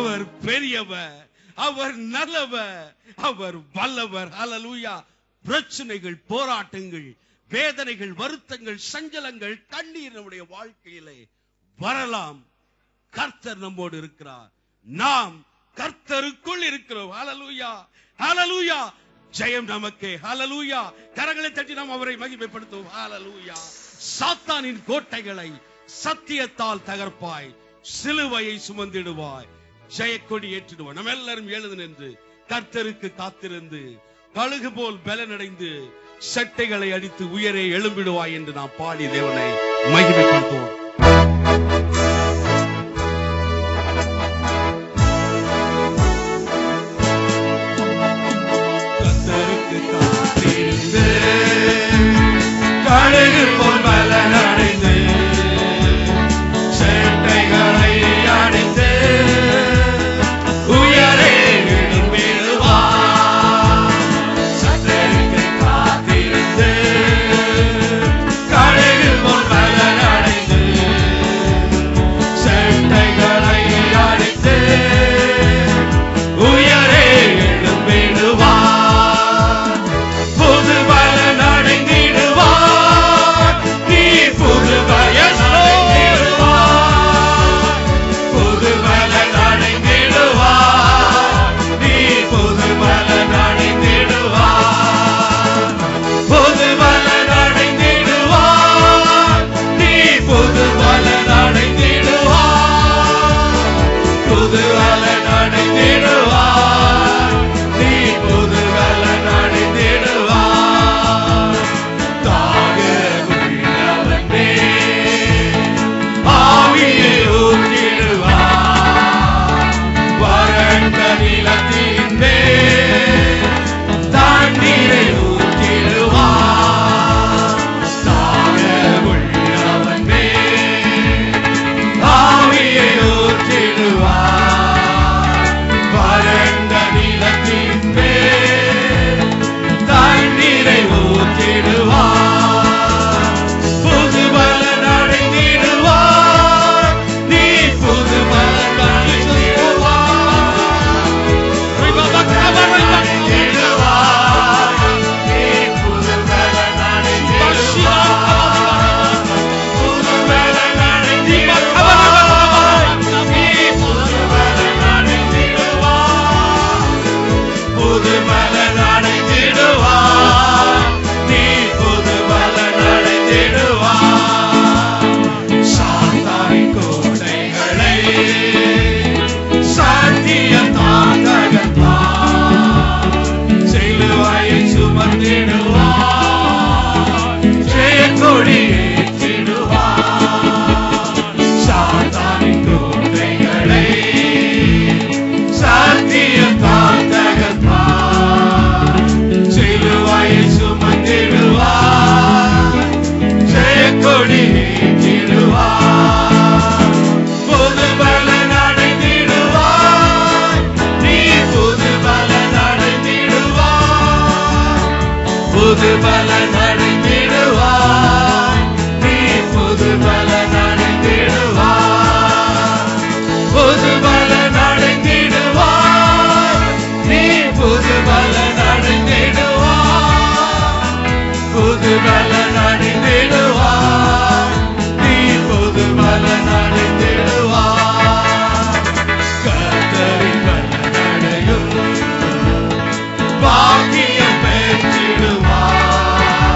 அவர் பெரியவர், அவர் நல்லவர், அவர் வல்லவர். ஹல்லேலூயா. பிரச்சனைகள், போராட்டங்கள், வேதனைகள், வருத்தங்கள், சஞ்சலங்கள், கண்ணீர் நம்முடைய வாழ்க்கையிலே வரலாம். கர்த்தர் நம்மோடு இருக்கிறார். நாம் கர்த்தருக்குள் இருக்கிறோம். ஹல்லேலூயா, ஹல்லேலூயா. ஜெயம் நமக்கே. ஹல்லேலூயா. கரங்களை தட்டி நாம் அவரை மகிமைப்படுத்துவோம். ஹல்லேலூயா. சாத்தானின் கோட்டைகளை சத்தியத்தால் தகர்ப்பாய், சிலுவையை சுமந்திடுவாய், ஜெயக்கொடி ஏற்றிடுவாய். நம்ம எல்லாரும் எழுந்து நின்று கர்த்தருக்கு காத்திருந்து கழுகு போல் பலனடைந்து சட்டைகளை அடித்து உயரே எழும்பிடுவாய் என்று நாம் பாடி தேவனை மகிமைப்படுத்துவோம். கர்த்தருக்கு காத்திருந்து கழுகு போல் பலனடைந்து சட்டைகளை அடித்து உயரே புது பலன் அடைந்திடுவாய், நீ புது பலன் அடைந்திடுவாய், புது பலன் அடைந்திடுவாய், நீ புது பலன் அடைந்திடுவாய், புது பலன் அடைந்திடுவாய், நீ புது பலன் அடைந்திடுவாய். கர்த்தரின் பலன் அடையும் பாக்கியம் பெற்றிடுவாய்,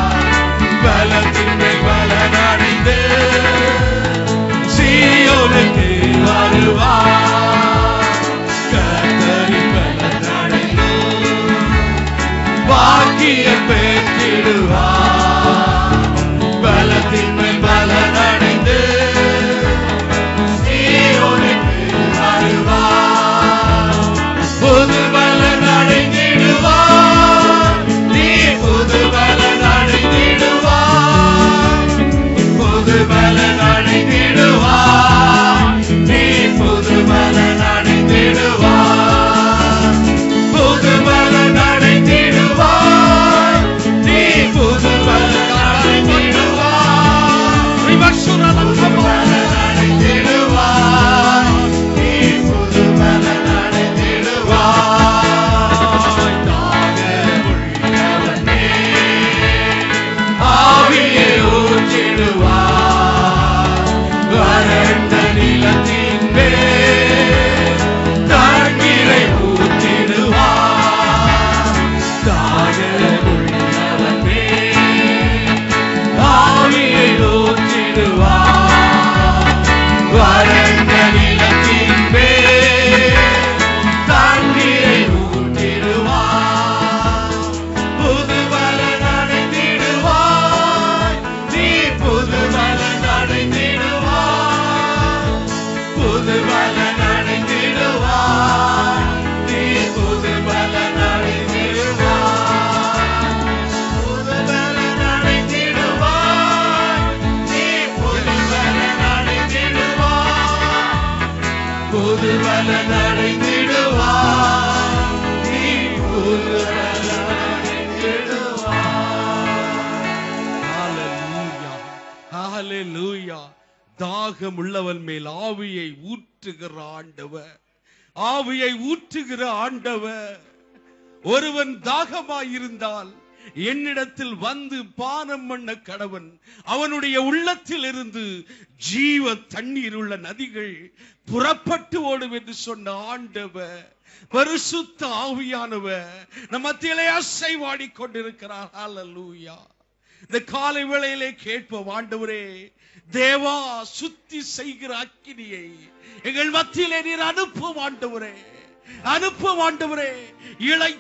ஹalleluya. தாகம் உள்ளவன் மேல் ஆவியை ஊற்றுகிற ஆண்டவர், ஆவியை ஊற்றுகிற ஆண்டவர். ஒருவன் தாகமாயிருந்தால் என்னிடத்தில் வந்து பானம் பண்ண கடவன், அவனுடைய உள்ளத்தில் இருந்து ஜீவ தண்ணீர் உள்ள நதிகள் புறப்பட்டு ஓடும் என்று சொன்ன ஆண்டவர், பரிசுத்த ஆவியானவர் நம் மத்தியிலே அசைவாடி கொண்டிருக்கிறார். ஹalleluya. இந்த காலை வேளையிலே கேட்போம், ஆண்டவரே தேவா, சுத்தி செய்கிற அக்கினியை எங்கள் மத்தியிலே நீர் அனுப்பும் ஆண்டவரே, அனுப்பும் ஆண்டவரே. இளை